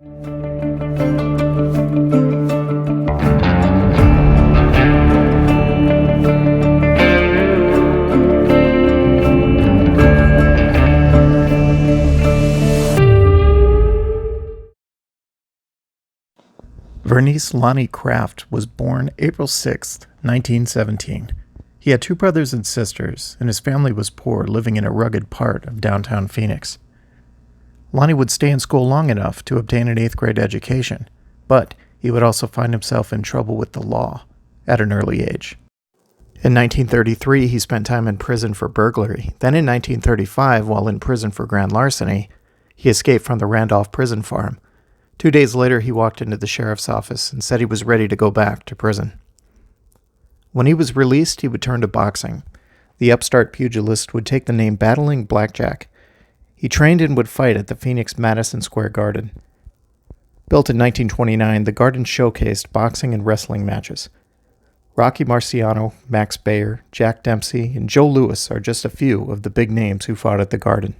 Vernice Lonnie Craft was born April 6, 1917. He had two brothers and sisters, and his family was poor, living in a rugged part of downtown Phoenix. Lonnie would stay in school long enough to obtain an 8th grade education, but he would also find himself in trouble with the law at an early age. In 1933, he spent time in prison for burglary. Then in 1935, while in prison for grand larceny, he escaped from the Randolph prison farm. 2 days later, he walked into the sheriff's office and said he was ready to go back to prison. When he was released, he would turn to boxing. The upstart pugilist would take the name Battling Blackjack. He trained and would fight at the Phoenix Madison Square Garden. Built in 1929, the Garden showcased boxing and wrestling matches. Rocky Marciano, Max Baer, Jack Dempsey, and Joe Louis are just a few of the big names who fought at the Garden.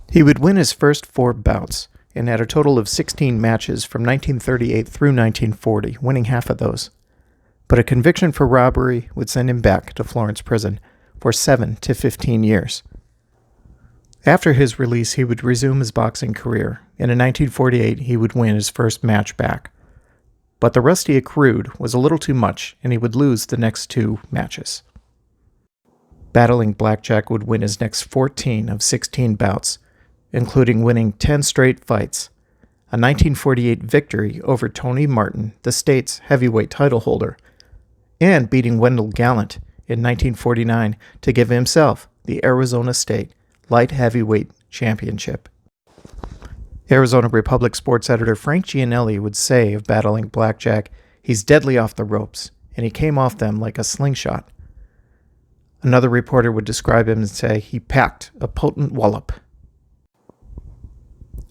He would win his first 4 bouts, and had a total of 16 matches from 1938 through 1940, winning half of those. But a conviction for robbery would send him back to Florence Prison for 7 to 15 years. After his release, he would resume his boxing career, and in 1948 he would win his first match back. But the rust he accrued was a little too much, and he would lose the next 2 matches. Battling Blackjack would win his next 14 of 16 bouts, including winning 10 straight fights, a 1948 victory over Tony Martin, the state's heavyweight title holder, and beating Wendell Gallant in 1949 to give himself the Arizona State Light Heavyweight Championship. Arizona Republic sports editor Frank Gianelli would say of Battling Blackjack, "He's deadly off the ropes, and he came off them like a slingshot." Another reporter would describe him and say he packed a potent wallop.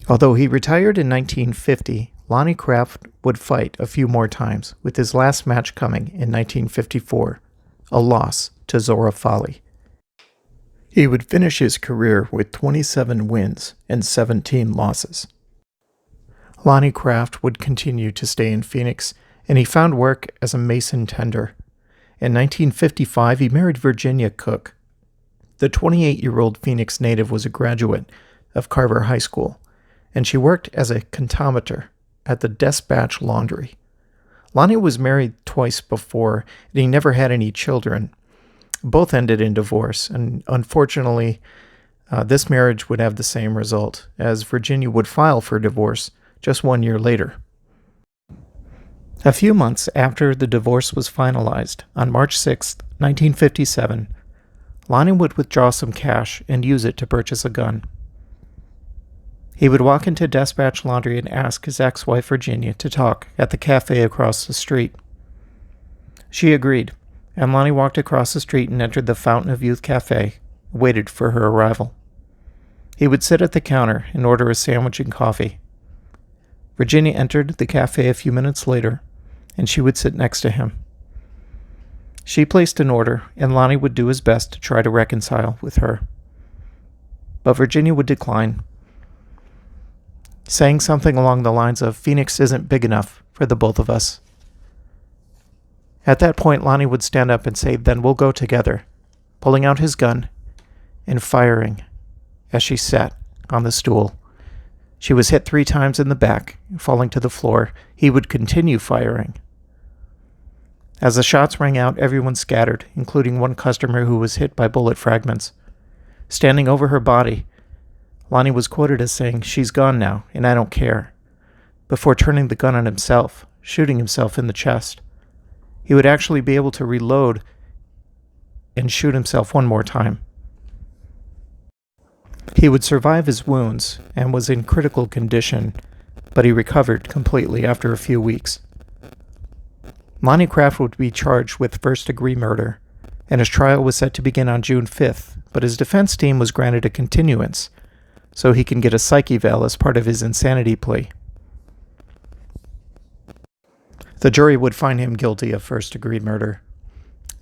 Although he retired in 1950, Lonnie Kraft would fight a few more times, with his last match coming in 1954, a loss to Zora Fali. He would finish his career with 27 wins and 17 losses. Lonnie Kraft would continue to stay in Phoenix, and he found work as a mason tender. In 1955, he married Virginia Cook. The 28-year-old Phoenix native was a graduate of Carver High School, and she worked as a contometer at the Dispatch Laundry. Lonnie was married twice before, and he never had any children. Both ended in divorce, and unfortunately, this marriage would have the same result, as Virginia would file for divorce just 1 year later. A few months after the divorce was finalized, on March 6, 1957, Lonnie would withdraw some cash and use it to purchase a gun. He would walk into Dispatch Laundry and ask his ex-wife Virginia to talk at the cafe across the street. She agreed, and Lonnie walked across the street and entered the Fountain of Youth Cafe, and waited for her arrival. He would sit at the counter and order a sandwich and coffee. Virginia entered the cafe a few minutes later, and she would sit next to him. She placed an order, and Lonnie would do his best to try to reconcile with her. But Virginia would decline, saying something along the lines of, "Phoenix isn't big enough for the both of us." At that point, Lonnie would stand up and say, "Then we'll go together," pulling out his gun and firing as she sat on the stool. She was hit 3 times in the back, falling to the floor. He would continue firing. As the shots rang out, everyone scattered, including one customer who was hit by bullet fragments. Standing over her body, Lonnie was quoted as saying, "She's gone now, and I don't care," before turning the gun on himself, shooting himself in the chest. He would actually be able to reload and shoot himself one more time. He would survive his wounds and was in critical condition, but he recovered completely after a few weeks. Lonnie Kraft would be charged with first-degree murder, and his trial was set to begin on June 5th, but his defense team was granted a continuance so he can get a psych eval as part of his insanity plea. The jury would find him guilty of first-degree murder,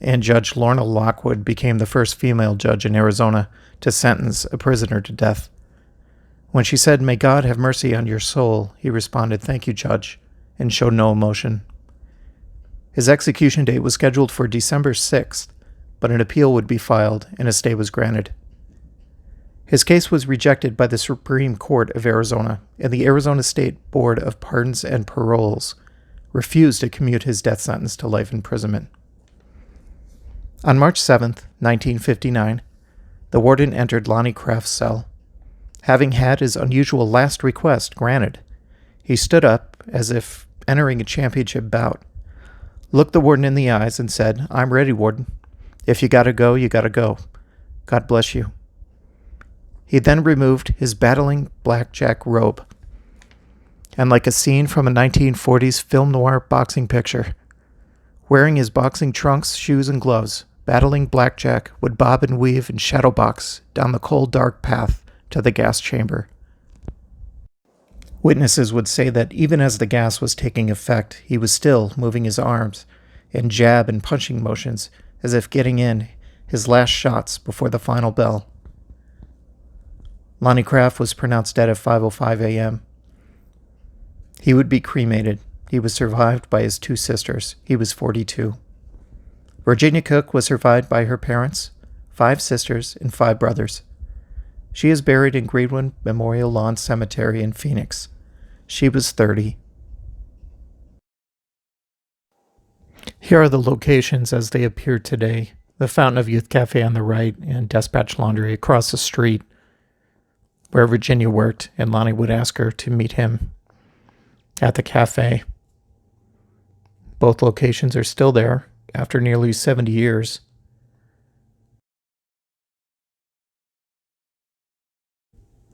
and Judge Lorna Lockwood became the first female judge in Arizona to sentence a prisoner to death. When she said, "May God have mercy on your soul," he responded, "Thank you, Judge," and showed no emotion. His execution date was scheduled for December 6th, but an appeal would be filed and a stay was granted. His case was rejected by the Supreme Court of Arizona, and the Arizona State Board of Pardons and Paroles refused to commute his death sentence to life imprisonment. On March 7th, 1959, the warden entered Lonnie Craft's cell. Having had his unusual last request granted, he stood up as if entering a championship bout, looked the warden in the eyes, and said, "I'm ready, warden. If you gotta go, you gotta go. God bless you." He then removed his Battling Blackjack robe, and like a scene from a 1940s film noir boxing picture, wearing his boxing trunks, shoes, and gloves, Battling Blackjack would bob and weave and shadow box down the cold, dark path to the gas chamber. Witnesses would say that even as the gas was taking effect, he was still moving his arms in jab and punching motions as if getting in his last shots before the final bell. Lonnie Kraft was pronounced dead at 5:05 a.m. He would be cremated. He was survived by his two sisters. He was 42. Virginia Cook was survived by her parents, 5 sisters, and 5 brothers. She is buried in Greenwood Memorial Lawn Cemetery in Phoenix. She was 30. Here are the locations as they appear today. The Fountain of Youth Cafe on the right and Dispatch Laundry across the street, where Virginia worked, and Lonnie would ask her to meet him at the cafe. Both locations are still there after nearly 70 years.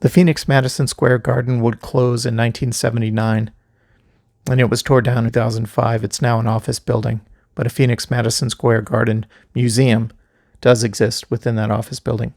The Phoenix Madison Square Garden would close in 1979, and it was torn down in 2005. It's now an office building, but a Phoenix Madison Square Garden museum does exist within that office building.